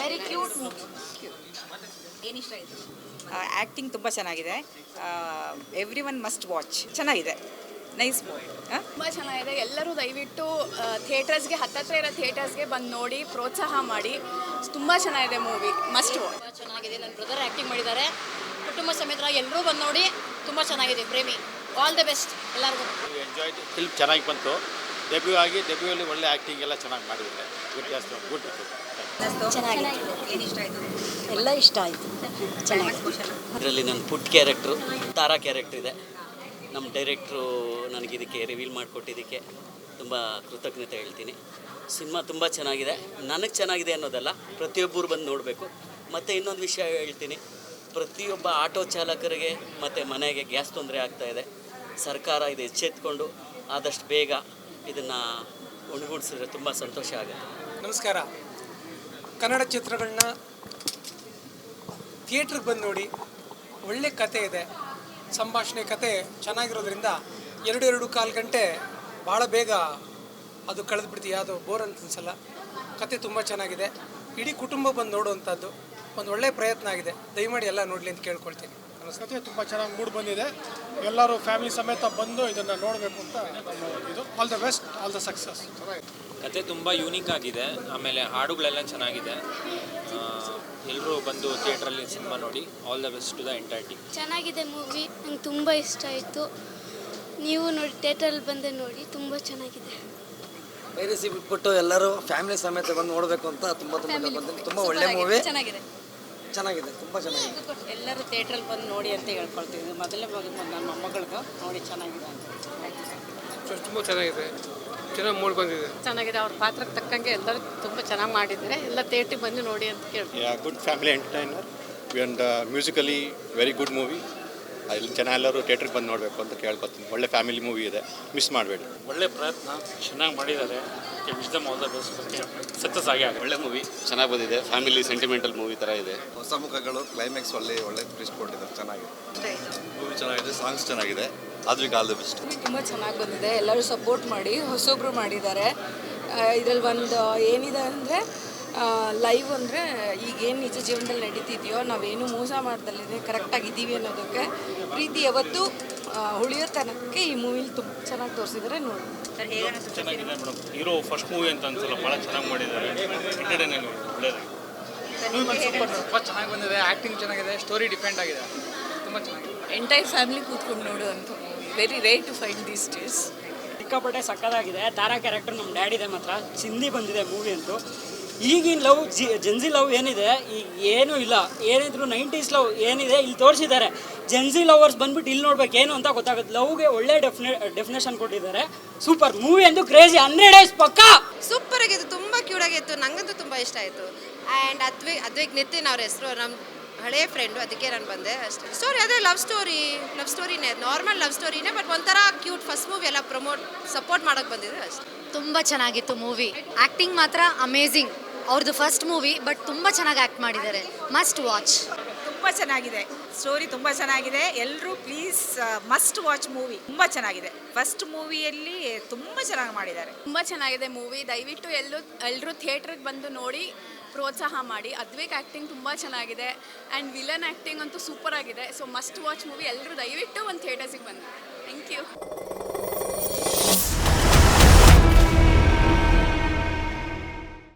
Very cute movie. ಏನು ಇಷ್ಟ ಆಯಿತು? ಆ್ಯಕ್ಟಿಂಗ್ ತುಂಬ ಚೆನ್ನಾಗಿದೆ. Every one must watch. ಚೆನ್ನಾಗಿದೆ, ನೈಸ್ ಮೂವಿ. ತುಂಬ ಚೆನ್ನಾಗಿದೆ. ಎಲ್ಲರೂ ದಯವಿಟ್ಟು ಥಿಯೇಟರ್ಸ್ಗೆ ಹತ್ತತ್ರ ಇರೋ ಥಿಯೇಟರ್ಸ್ಗೆ ಬಂದು ನೋಡಿ ಪ್ರೋತ್ಸಾಹ ಮಾಡಿ. ತುಂಬ ಚೆನ್ನಾಗಿದೆ ಮೂವಿ, ಮಸ್ಟ್ ವಾಚ್. ತುಂಬ ಚೆನ್ನಾಗಿದೆ. ನನ್ನ ಬ್ರದರ್ ಆ್ಯಕ್ಟಿಂಗ್ ಮಾಡಿದ್ದಾರೆ. ಕುಟುಂಬ ಸಮೇತರಾಗಿ ಎಲ್ಲರೂ ಬಂದು ನೋಡಿ. ತುಂಬ ಚೆನ್ನಾಗಿದೆ. ಪ್ರೇಮಿ ಆಲ್ ದ ಬೆಸ್ಟ್ ಎಲ್ಲರಿಗೂ. ಎಂಜಾಯ್ ಫಿಲ್ಮ್ ಚೆನ್ನಾಗಿ ಬಂತು. ಡೆಬ್ಯೂಯಲ್ಲಿ ಒಳ್ಳೆ ಆ್ಯಕ್ಟಿಂಗ್ ಎಲ್ಲ ಚೆನ್ನಾಗಿ ಮಾಡಿದ್ದಾರೆ. ಗುಡ್. ಚೆನ್ನಾಗಿದೆ. ಏನು ಇಷ್ಟ ಆಯಿತು? ಎಲ್ಲ ಇಷ್ಟ ಆಯಿತು. ಚೆನ್ನಾಗಿ. ಇದರಲ್ಲಿ ನನ್ನ ಪುಟ್ ಕ್ಯಾರೆಕ್ಟ್ರು ತಾರಾ ಕ್ಯಾರೆಕ್ಟ್ರ್ ಇದೆ. ನಮ್ಮ ಡೈರೆಕ್ಟ್ರು ನನಗೆ ಇದಕ್ಕೆ ರಿವೀಲ್ ಮಾಡಿಕೊಟ್ಟಿದ್ದಕ್ಕೆ ತುಂಬ ಕೃತಜ್ಞತೆ ಹೇಳ್ತೀನಿ. ಸಿನಿಮಾ ತುಂಬ ಚೆನ್ನಾಗಿದೆ. ನನಗೆ ಚೆನ್ನಾಗಿದೆ ಅನ್ನೋದಲ್ಲ, ಪ್ರತಿಯೊಬ್ಬರು ಬಂದು ನೋಡಬೇಕು. ಮತ್ತು ಇನ್ನೊಂದು ವಿಷಯ ಹೇಳ್ತೀನಿ, ಪ್ರತಿಯೊಬ್ಬ ಆಟೋ ಚಾಲಕರಿಗೆ ಮತ್ತು ಮನೆಗೆ ಗ್ಯಾಸ್ ತೊಂದರೆ ಆಗ್ತಾಯಿದೆ. ಸರ್ಕಾರ ಇದು ಎಚ್ಚೆತ್ಕೊಂಡು ಆದಷ್ಟು ಬೇಗ ಇದನ್ನು ಒಣಗೂಡಿಸಿದ್ರೆ ತುಂಬ ಸಂತೋಷ ಆಗುತ್ತೆ. ನಮಸ್ಕಾರ. ಕನ್ನಡ ಚಿತ್ರಗಳನ್ನ ಥಿಯೇಟ್ರಿಗೆ ಬಂದು ನೋಡಿ. ಒಳ್ಳೆ ಕತೆ ಇದೆ, ಸಂಭಾಷಣೆ ಕತೆ ಚೆನ್ನಾಗಿರೋದ್ರಿಂದ 2-2.25 ಗಂಟೆ ಭಾಳ ಬೇಗ ಅದು ಕಳೆದುಬಿಡ್ತೀವಿ. ಅದು ಬೋರ್ ಅಂತ ಅನಿಸಲ್ಲ. ಕತೆ ತುಂಬ ಚೆನ್ನಾಗಿದೆ. ಇಡೀ ಕುಟುಂಬ ಬಂದು ನೋಡುವಂಥದ್ದು ಒಂದು ಒಳ್ಳೆಯ ಪ್ರಯತ್ನ ಆಗಿದೆ. ದಯಮಾಡಿ ಎಲ್ಲ ನೋಡಲಿ ಅಂತ ಕೇಳ್ಕೊಳ್ತೀನಿ. ಕತೆ ತುಂಬ ಚೆನ್ನಾಗಿ ಮೂಡ್ ಬಂದಿದೆ. ಎಲ್ಲರೂ ಫ್ಯಾಮಿಲಿ ಸಮೇತ ಬಂದು ಇದನ್ನು ನೋಡಬೇಕು ಅಂತ ಇದು. All the best, all the success. ಕತೆ ತುಂಬ ಯೂನಿಕ್ ಆಗಿದೆ. ಆಮೇಲೆ ಹಾಡುಗಳೆಲ್ಲ ಚೆನ್ನಾಗಿದೆ. ಎಲ್ಲರೂ ಬಂದು ಥಿಯೇಟ್ರಲ್ಲಿ ಸಿನಿಮಾ ನೋಡಿ. All the best to the entire team. ಚೆನ್ನಾಗಿದೆ ಮೂವಿ, ನಂಗೆ ತುಂಬ ಇಷ್ಟ ಆಯಿತು. ನೀವು ನೋಡಿ ಥಿಯೇಟ್ರಲ್ಲಿ ಬಂದು ನೋಡಿ, ತುಂಬ ಚೆನ್ನಾಗಿದೆ. ಪೈರಸಿ ಬಿಟ್ಬಿಟ್ಟು ಎಲ್ಲರೂ ಫ್ಯಾಮಿಲಿ ಸಮೇತ ಬಂದು ನೋಡಬೇಕು ಅಂತ ತುಂಬ ತುಂಬ ಒಳ್ಳೆ ಮೂವಿ. ಚೆನ್ನಾಗಿದೆ, ತುಂಬ ಚೆನ್ನಾಗಿದೆ. ಎಲ್ಲರೂ ಥಿಯೇಟ್ರಲ್ಲಿ ಬಂದು ನೋಡಿ ಅಂತ ಹೇಳ್ಕೊಳ್ತೀವಿ. ಮೊದಲೇ ನನ್ನ ಮೊಮ್ಮಗಳಿಗೂ ನೋಡಿ ಚೆನ್ನಾಗಿದೆ ಅಂತ. ತುಂಬ ಚೆನ್ನಾಗಿದೆ, ಚೆನ್ನಾಗಿ ಮೂಡ್ ಬಂದಿದೆ. ಚೆನ್ನಾಗಿದೆ. ಅವ್ರ ಪಾತ್ರಕ್ಕೆ ತಕ್ಕಂಗೆ ಎಲ್ಲರೂ ತುಂಬ ಚೆನ್ನಾಗಿ ಮಾಡಿದ್ದಾರೆ. ಎಲ್ಲ ಥಿಯೇಟ್ರಿಗೆ ಬಂದು ನೋಡಿ ಅಂತ ಕೇಳ್ತೀವಿ. Good family entertainer and musically very good movie. ಇಲ್ಲಿ ಜನ ಎಲ್ಲರೂ ಥಿಯೇಟ್ರಿಗೆ ಬಂದು ನೋಡಬೇಕು ಅಂತ ಕೇಳ್ಕೊತೀನಿ. ಒಳ್ಳೆ ಫ್ಯಾಮಿಲಿ ಮೂವಿ ಇದೆ, ಮಿಸ್ ಮಾಡಬೇಡಿ. ಒಳ್ಳೆ ಪ್ರಯತ್ನ, ಚೆನ್ನಾಗಿ ಮಾಡಿದ್ದಾರೆ. Wish them all the best. Success ಆಗಿ ಒಳ್ಳೆ ಮೂವಿ ಚೆನ್ನಾಗಿ ಬಂದಿದೆ. ಫ್ಯಾಮಿಲಿ ಸೆಂಟಿಮೆಂಟಲ್ ಮೂವಿ ಥರ ಇದೆ. ಹೊಸ ಮುಖಗಳು, ಕ್ಲೈಮ್ಯಾಕ್ಸ್ ಒಳ್ಳೆ ಟ್ವಿಸ್ಟ್ ಕೊಟ್ಟಿದ್ದಾರೆ. ಚೆನ್ನಾಗಿದೆ ಮೂವಿ, ಚೆನ್ನಾಗಿದೆ. ಸಾಂಗ್ಸ್ ಚೆನ್ನಾಗಿದೆ. ಆದ್ರಿಗೆ ಆಲ್ ದ ಬೆಸ್ಟ್. ತುಂಬ ಚೆನ್ನಾಗಿ ಬಂದಿದೆ. ಎಲ್ಲರೂ ಸಪೋರ್ಟ್ ಮಾಡಿ. ಹೊಸೊಬ್ಬರು ಮಾಡಿದ್ದಾರೆ. ಇದರಲ್ಲಿ ಒಂದು ಏನಿದೆ ಅಂದರೆ ಲೈವ್ ಅಂದರೆ ಈಗೇನು ನಿಜ ಜೀವನದಲ್ಲಿ ನಡೀತಿದೆಯೋ, ನಾವೇನು ಮೋಸ ಮಾಡ್ದಲ್ಲೇ ಕರೆಕ್ಟಾಗಿದ್ದೀವಿ ಅನ್ನೋದಕ್ಕೆ ಪ್ರೀತಿ ಯಾವತ್ತೂ ಉಳಿಯೋ ತನಕ ಈ ಮೂವಿಲಿ ತುಂಬ ಚೆನ್ನಾಗಿ ತೋರಿಸಿದರೆ ನೋಡಿ. ಚೆನ್ನಾಗಿದೆ ಮೇಡಮ್. ಹೀರೋ ಫಸ್ಟ್ ಮೂವಿ ಅಂತ ಅನ್ಸಲ್ಲ, ಭಾಳ ಚೆನ್ನಾಗಿ ಮಾಡಿದ್ದಾರೆ. ಎಂಟರ್ಟೈನಿಂಗ್ ಒಳ್ಳೆಯದಾಗಿದೆ. ತುಂಬ ಚೆನ್ನಾಗಿ ಬಂದಿದೆ. ಆ್ಯಕ್ಟಿಂಗ್ ಚೆನ್ನಾಗಿದೆ. ಸ್ಟೋರಿ ಡಿಪೆಂಡ್ ಆಗಿದೆ. ತುಂಬ ಚೆನ್ನಾಗಿದೆ. ಎಂಟೈರ್ ಫ್ಯಾಮಿಲಿ ಕೂತ್ಕೊಂಡು ನೋಡುವಂಥ movie. Very rare to find these days. ಸಿಕ್ಕಾಪಟ್ಟೆ ಸಕ್ಕದಾಗಿದೆ. ತಾರಾ ಕ್ಯಾರೆಕ್ಟರ್ ನಮ್ಮ ಡ್ಯಾಡಿದೆ ಮಾತ್ರ. ಚಿಂದಿ ಬಂದಿದೆ ಮೂವಿ ಅಂತೂ. ಈಗಿನ ಲವ್ ಜೆನ್ಸಿ ಲವ್ ಏನಿದೆ ಈಗ ಏನೂ ಇಲ್ಲ. ಏನಿದ್ರು 90s ಲವ್ ಏನಿದೆ ಇಲ್ಲಿ ತೋರಿಸಿದ್ದಾರೆ. ಜೆನ್ಸಿ ಲವರ್ಸ್ ಬಂದ್ಬಿಟ್ಟು ಇಲ್ಲಿ ನೋಡ್ಬೇಕು ಏನು ಅಂತ ಗೊತ್ತಾಗುತ್ತೆ. ಲವ್ಗೆ ಒಳ್ಳೆ ಡೆಫಿನೇಷನ್ ಕೊಟ್ಟಿದ್ದಾರೆ. ಸೂಪರ್ ಮೂವಿ ಅಂತೂ ಕ್ರೇಜಿ. 100 ಡೇಸ್ ಪಕ್ಕಾ ಸೂಪರ್ ಆಗಿತ್ತು. ತುಂಬ ಕ್ಯೂಟ್ ಆಗಿತ್ತು. ನನಗಂತೂ ತುಂಬ ಇಷ್ಟ ಆಯಿತು. ಆ್ಯಂಡ್ ಅದ್ವಿಕ್ ನಿತಿನ್ ಅವ್ರ ಹೆಸರು, ನಮ್ಮ ಹಳೆಯ ಫ್ರೆಂಡು, ಅದಕ್ಕೆ ನಾನು ಬಂದೆ ಅಷ್ಟೇ. ಸ್ಟೋರಿ ಅದೇ ಲವ್ ಸ್ಟೋರಿನೇ, ನಾರ್ಮಲ್ ಲವ್ ಸ್ಟೋರಿನೇ. ಬಟ್ ಒಂಥರ ಕ್ಯೂಟ್. ಫಸ್ಟ್ ಮೂವಿ ಎಲ್ಲ ಸಪೋರ್ಟ್ ಮಾಡೋಕ್ಕೆ ಬಂದಿದೆ ಅಷ್ಟೇ. ತುಂಬ ಚೆನ್ನಾಗಿತ್ತು ಮೂವಿ. ಆ್ಯಕ್ಟಿಂಗ್ ಮಾತ್ರ ಅಮೇಝಿಂಗ್. ಅವ್ರದ್ದು ಫಸ್ಟ್ ಮೂವಿ, ಬಟ್ ತುಂಬ ಚೆನ್ನಾಗಿ ಆ್ಯಕ್ಟ್ ಮಾಡಿದ್ದಾರೆ. Must watch. ತುಂಬ ಚೆನ್ನಾಗಿದೆ. ಸ್ಟೋರಿ ತುಂಬ ಚೆನ್ನಾಗಿದೆ. ಎಲ್ಲರೂ ಪ್ಲೀಸ್ ಮಸ್ಟ್ ವಾಚ್ ಮೂವಿ. ತುಂಬ ಚೆನ್ನಾಗಿದೆ. ಫಸ್ಟ್ ಮೂವಿಯಲ್ಲಿ ತುಂಬ ಚೆನ್ನಾಗಿ ಮಾಡಿದ್ದಾರೆ. ತುಂಬ ಚೆನ್ನಾಗಿದೆ ಮೂವಿ. ದಯವಿಟ್ಟು ಎಲ್ಲರೂ ಥಿಯೇಟ್ರಿಗೆ ಬಂದು ನೋಡಿ ಪ್ರೋತ್ಸಾಹ ಮಾಡಿ. ಅದ್ವಿಕ್ ಆ್ಯಕ್ಟಿಂಗ್ ತುಂಬ ಚೆನ್ನಾಗಿದೆ. ಆ್ಯಂಡ್ ವಿಲನ್ ಆ್ಯಕ್ಟಿಂಗ್ ಅಂತೂ ಸೂಪರ್ ಆಗಿದೆ. So must watch movie. ಎಲ್ಲರೂ ದಯವಿಟ್ಟು ಒಂದು ಥಿಯೇಟರ್ಸಿಗೆ ಬನ್ನಿ. Thank you.